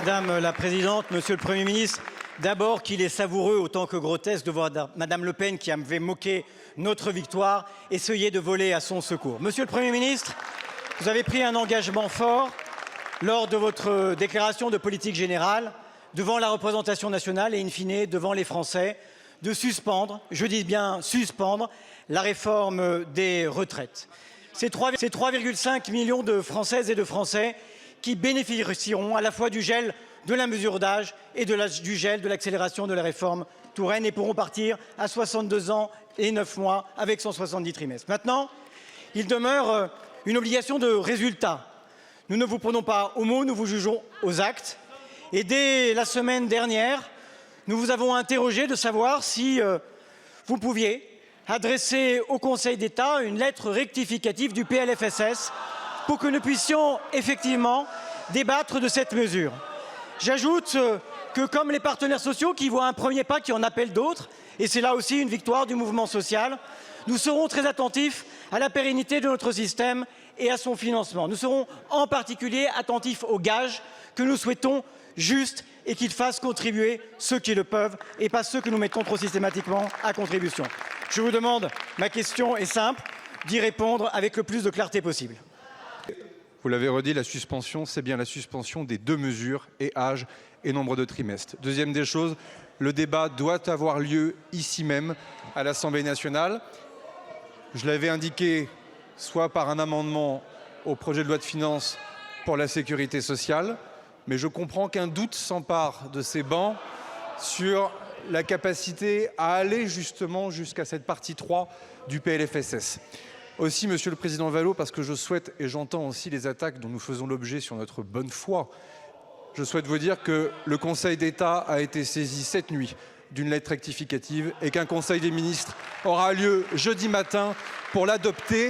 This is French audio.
Madame la Présidente, Monsieur le Premier ministre. D'abord qu'il est savoureux autant que grotesque de voir Madame Le Pen, qui avait moqué notre victoire, essayer de voler à son secours. Monsieur le Premier ministre, vous avez pris un engagement fort lors de votre déclaration de politique générale devant la représentation nationale et in fine devant les Français de suspendre, je dis bien suspendre, la réforme des retraites. Ces 3,5 millions de Françaises et de Français qui bénéficieront à la fois du gel de la mesure d'âge et du gel de l'accélération de la réforme Touraine et pourront partir à 62 ans et 9 mois avec 170 trimestres. Maintenant, il demeure une obligation de résultat. Nous ne vous prenons pas aux mots, nous vous jugeons aux actes. Et dès la semaine dernière, nous vous avons interrogé de savoir si vous pouviez adresser au Conseil d'État une lettre rectificative du PLFSS pour que nous puissions effectivement débattre de cette mesure. J'ajoute que, comme les partenaires sociaux qui voient un premier pas qui en appellent d'autres, et c'est là aussi une victoire du mouvement social, nous serons très attentifs à la pérennité de notre système et à son financement. Nous serons en particulier attentifs aux gages que nous souhaitons justes et qu'ils fassent contribuer ceux qui le peuvent et pas ceux que nous mettons trop systématiquement à contribution. Je vous demande, ma question est simple, d'y répondre avec le plus de clarté possible. Vous l'avez redit, la suspension, c'est bien la suspension des deux mesures, et âge et nombre de trimestres. Deuxième des choses, le débat doit avoir lieu ici même, à l'Assemblée nationale. Je l'avais indiqué, soit par un amendement au projet de loi de finances pour la sécurité sociale, mais je comprends qu'un doute s'empare de ces bancs sur la capacité à aller justement jusqu'à cette partie 3 du PLFSS. Aussi, Monsieur le Président Vallot, parce que je souhaite, et j'entends aussi les attaques dont nous faisons l'objet sur notre bonne foi, je souhaite vous dire que le Conseil d'État a été saisi cette nuit d'une lettre rectificative et qu'un Conseil des ministres aura lieu jeudi matin pour l'adopter.